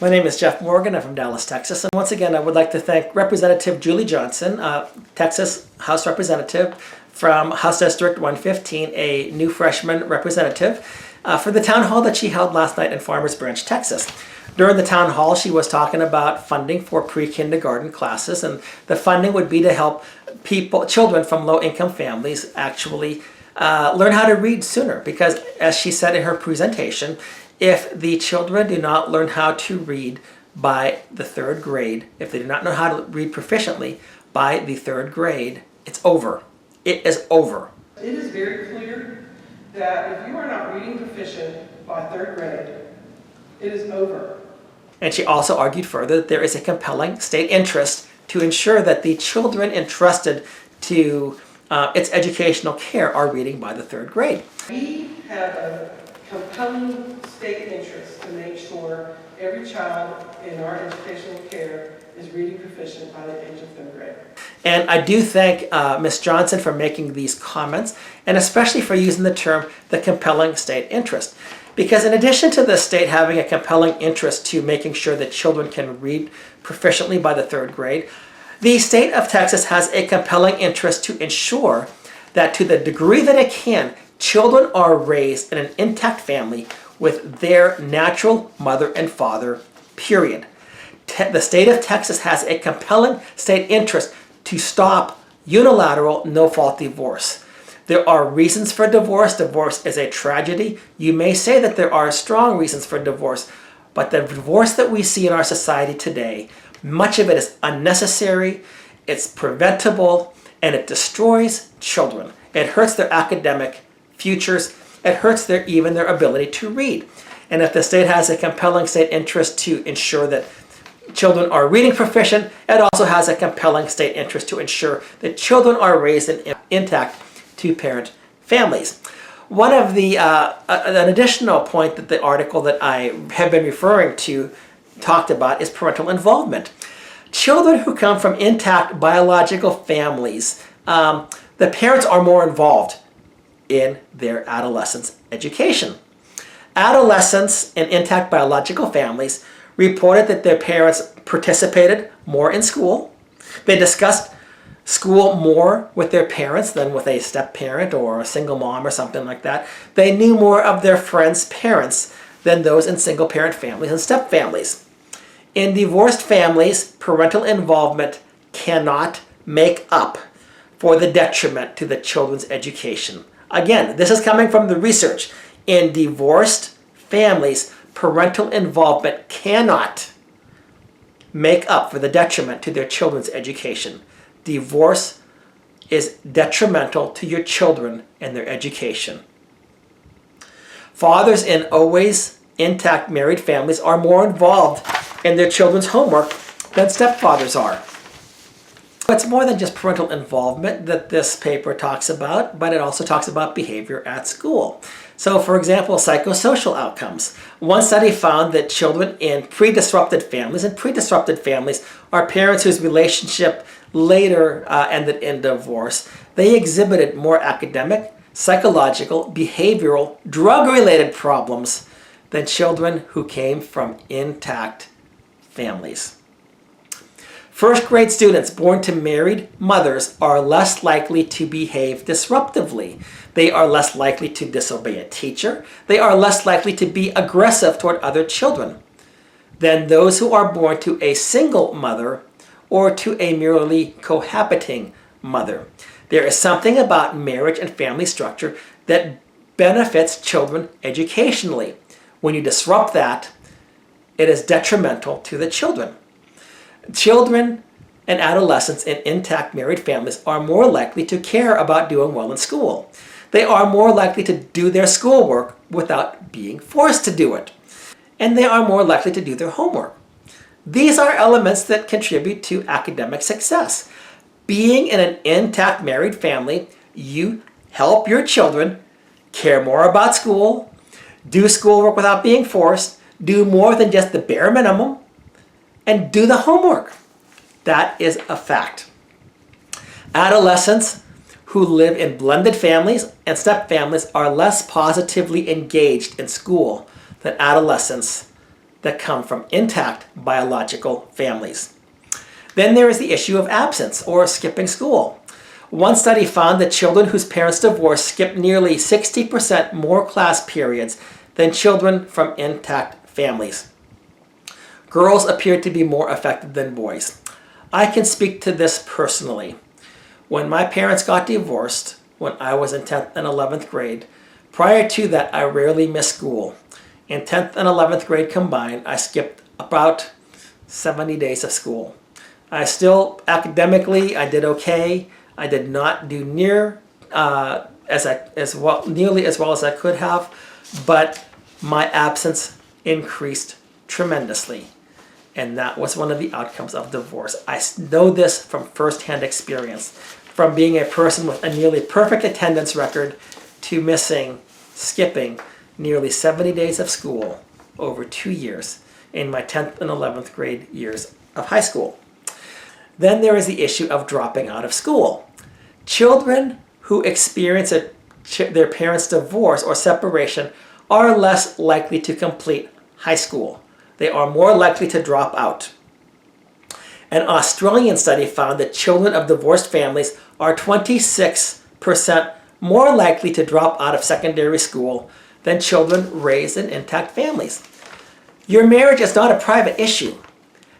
My name is Jeff Morgan. I'm from Dallas, Texas. And once again, I would like to thank Representative Julie Johnson, Texas House Representative from House District 115, a new freshman representative, for the town hall that she held last night in Farmers Branch, Texas. During the town hall, she was talking about funding for pre-kindergarten classes, and the funding would be to help children from low-income families actually learn how to read sooner. Because, as she said in her presentation, if the children do not learn how to read by the third grade, if they do not know how to read proficiently by the third grade, it's over. It is over. It is very clear that if you are not reading proficient by third grade, it is over. And she also argued further that there is a compelling state interest to ensure that the children entrusted to its educational care are reading by the third grade. We have a compelling state interest to make sure every child in our educational care is reading proficient by the age of third grade. And I do thank Ms. Johnson for making these comments, and especially for using the term the compelling state interest. Because in addition to the state having a compelling interest to making sure that children can read proficiently by the third grade, the state of Texas has a compelling interest to ensure that to the degree that it can, children are raised in an intact family with their natural mother and father, period. The state of Texas has a compelling state interest to stop unilateral no-fault divorce. There are reasons for divorce. Divorce is a tragedy. You may say that there are strong reasons for divorce, but the divorce that we see in our society today, much of it is unnecessary, it's preventable, and it destroys children. It hurts their academic futures. It hurts even their ability to read. And if the state has a compelling state interest to ensure that children are reading proficient, it also has a compelling state interest to ensure that children are raised in intact two-parent families. One of the, an additional point that the article that I have been referring to talked about is parental involvement. Children who come from intact biological families, the parents are more involved in their adolescents' education. Adolescents in intact biological families reported that their parents participated more in school. They discussed school more with their parents than with a step-parent or a single mom or something like that. They knew more of their friends' parents than those in single-parent families and step-families. In divorced families, parental involvement cannot make up for the detriment to the children's education. Again, this is coming from the research. In divorced families, parental involvement cannot make up for the detriment to their children's education. Divorce is detrimental to your children and their education. Fathers in always intact married families are more involved in their children's homework than stepfathers are. It's more than just parental involvement that this paper talks about, but it also talks about behavior at school. So, for example, psychosocial outcomes. One study found that children in pre-disrupted families, are parents whose relationship later ended in divorce. They exhibited more academic, psychological, behavioral, drug-related problems than children who came from intact families. First grade students born to married mothers are less likely to behave disruptively. They are less likely to disobey a teacher. They are less likely to be aggressive toward other children than those who are born to a single mother or to a merely cohabiting mother. There is something about marriage and family structure that benefits children educationally. When you disrupt that, it is detrimental to the children. Children and adolescents in intact married families are more likely to care about doing well in school. They are more likely to do their schoolwork without being forced to do it. And they are more likely to do their homework. These are elements that contribute to academic success. Being in an intact married family, you help your children care more about school, do schoolwork without being forced, do more than just the bare minimum, and do the homework. That is a fact. Adolescents who live in blended families and step families are less positively engaged in school than adolescents that come from intact biological families. Then there is the issue of absence or skipping school. One study found that children whose parents divorced skipped nearly 60% more class periods than children from intact families. Girls appeared to be more affected than boys. I can speak to this personally. When my parents got divorced, when I was in 10th and 11th grade, prior to that I rarely missed school. In 10th and 11th grade combined, I skipped about 70 days of school. I still, academically, I did okay. I did not do nearly as well as I could have, but my absence increased tremendously. And that was one of the outcomes of divorce. I know this from firsthand experience, from being a person with a nearly perfect attendance record to skipping nearly 70 days of school over 2 years in my 10th and 11th grade years of high school. Then there is the issue of dropping out of school. Children who experience their parents' divorce or separation are less likely to complete high school. They are more likely to drop out. An Australian study found that children of divorced families are 26% more likely to drop out of secondary school than children raised in intact families. Your marriage is not a private issue.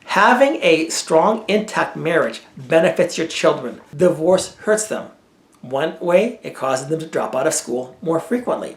Having a strong, intact marriage benefits your children. Divorce hurts them. One way, it causes them to drop out of school more frequently.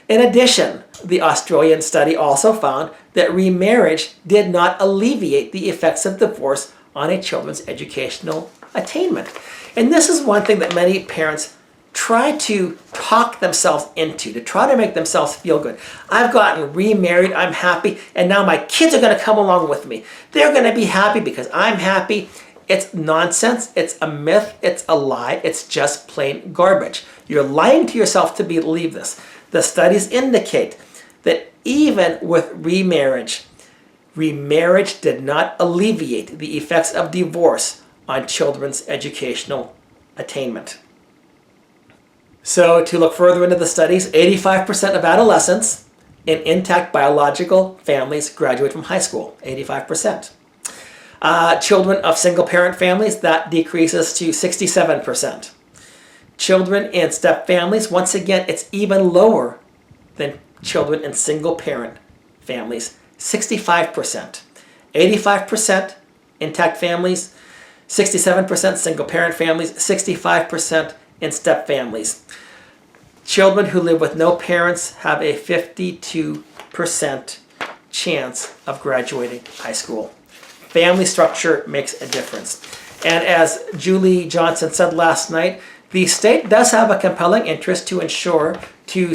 In addition, the Australian study also found that remarriage did not alleviate the effects of divorce on a children's educational attainment. And this is one thing that many parents try to talk themselves into, to try to make themselves feel good. I've gotten remarried, I'm happy, and now my kids are going to come along with me. They're going to be happy because I'm happy. It's nonsense, it's a myth, it's a lie, it's just plain garbage. You're lying to yourself to believe this. The studies indicate that even with remarriage did not alleviate the effects of divorce on children's educational attainment. So to look further into the studies, 85% of adolescents in intact biological families graduate from high school, 85%. Children of single-parent families, that decreases to 67%. Children in step families, once again, it's even lower than children in single-parent families, 65%. 85% intact families, 67% single-parent families, 65% in step families. Children who live with no parents have a 52% chance of graduating high school. Family structure makes a difference. And as Julie Johnson said last night, the state does have a compelling interest to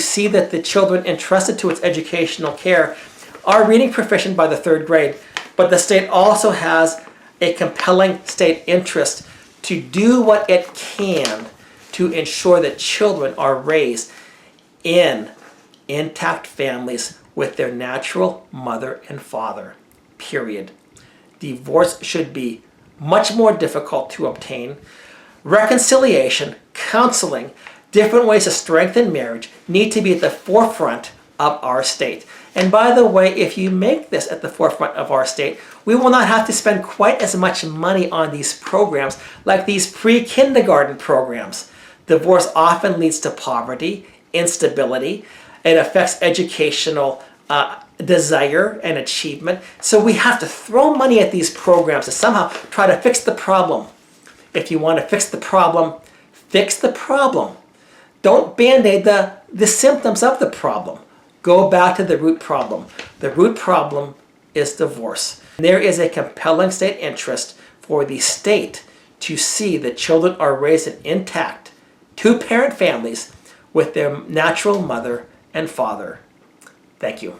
see that the children entrusted to its educational care are reading proficient by the 3rd grade, but the state also has a compelling state interest to do what it can to ensure that children are raised in intact families with their natural mother and father, period. Divorce should be much more difficult to obtain. Reconciliation, counseling, different ways to strengthen marriage need to be at the forefront of our state. And by the way, if you make this at the forefront of our state, we will not have to spend quite as much money on these programs like these pre-kindergarten programs. Divorce often leads to poverty, instability. It affects educational desire and achievement. So we have to throw money at these programs to somehow try to fix the problem. If you want to fix the problem, fix the problem. Don't band-aid the symptoms of the problem. Go back to the root problem. The root problem is divorce. There is a compelling state interest for the state to see that children are raised in intact, 2-parent families with their natural mother and father. Thank you.